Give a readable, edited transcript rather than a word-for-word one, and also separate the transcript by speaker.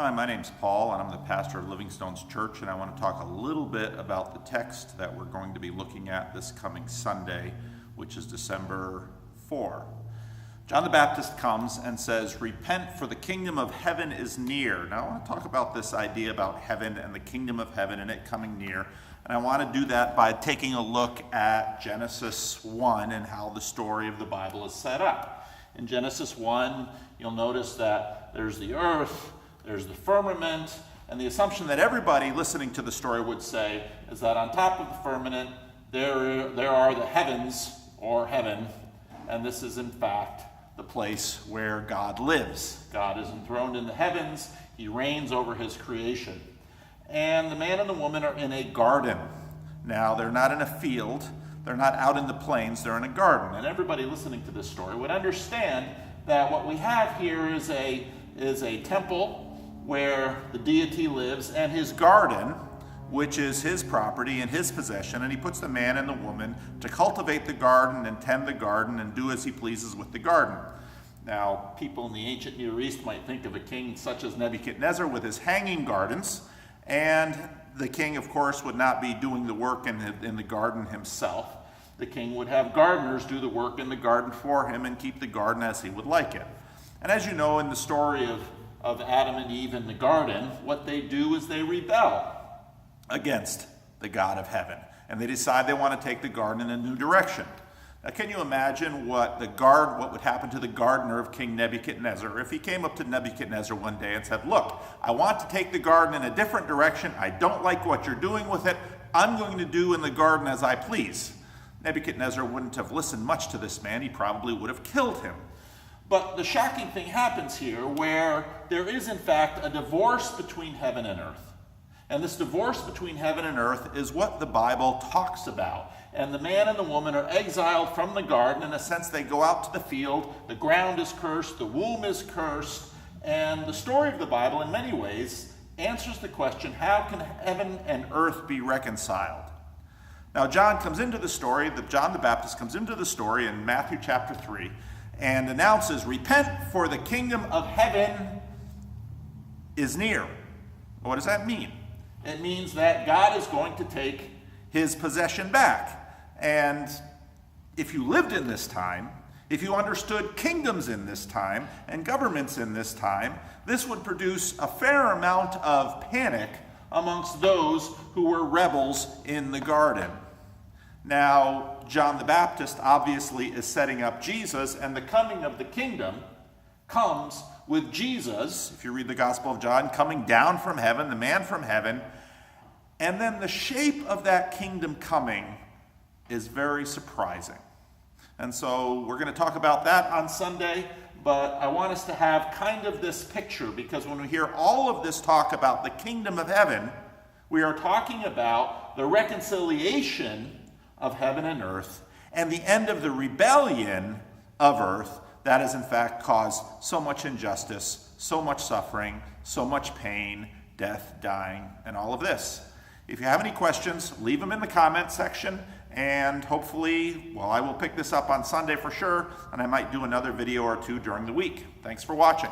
Speaker 1: Hi, my name's Paul, and I'm the pastor of Livingstone's Church, and I want to talk a little bit about the text that we're going to be looking at this coming Sunday, which is December 4. John the Baptist comes and says, "Repent, for the kingdom of heaven is near." Now, I want to talk about this idea about heaven and the kingdom of heaven and it coming near, and I want to do that by taking a look at Genesis 1 and how the story of the Bible is set up. In Genesis 1, you'll notice that there's the earth, there's the firmament, and the assumption that everybody listening to the story would say is that on top of the firmament there are the heavens, or heaven, and this is in fact the place where God lives. God is enthroned in the heavens. He reigns over his creation. And the man and the woman are in a garden. Now, they're not in a field. They're not out in the plains. They're in a garden. And everybody listening to this story would understand that what we have here is a temple where the deity lives, and his garden, which is his property and his possession, and he puts the man and the woman to cultivate the garden and tend the garden and do as he pleases with the garden. Now, people in the ancient Near East might think of a king such as Nebuchadnezzar with his hanging gardens, and the king, of course, would not be doing the work in the garden himself. The king would have gardeners do the work in the garden for him and keep the garden as he would like it. And as you know, in the story of Adam and Eve in the garden, what they do is they rebel against the God of heaven, and they decide they want to take the garden in a new direction. Now, can you imagine what would happen to the gardener of King Nebuchadnezzar if he came up to Nebuchadnezzar one day and said, "Look, I want to take the garden in a different direction. I don't like what you're doing with it. I'm going to do in the garden as I please." Nebuchadnezzar wouldn't have listened much to this man. He probably would have killed him. But the shocking thing happens here, where there is in fact a divorce between heaven and earth. And this divorce between heaven and earth is what the Bible talks about. And the man and the woman are exiled from the garden. In a sense, they go out to the field. The ground is cursed. The womb is cursed. And the story of the Bible, in many ways, answers the question, how can heaven and earth be reconciled? Now, John the Baptist comes into the story in Matthew chapter 3 and announces, "Repent, for the kingdom of heaven is near." What does that mean? It means that God is going to take his possession back. And if you lived in this time, if you understood kingdoms in this time and governments in this time, this would produce a fair amount of panic amongst those who were rebels in the garden. Now, John the Baptist obviously is setting up Jesus, and the coming of the kingdom comes with Jesus, if you read the Gospel of John, coming down from heaven, the man from heaven. And then the shape of that kingdom coming is very surprising. And so we're going to talk about that on Sunday, but I want us to have kind of this picture, because when we hear all of this talk about the kingdom of heaven, we are talking about the reconciliation of heaven and earth and the end of the rebellion of earth that has in fact caused so much injustice, so much suffering, so much pain, death, dying, and all of this. If you have any questions, leave them in the comment section, and hopefully, I will pick this up on Sunday for sure, and I might do another video or two during the week. Thanks for watching.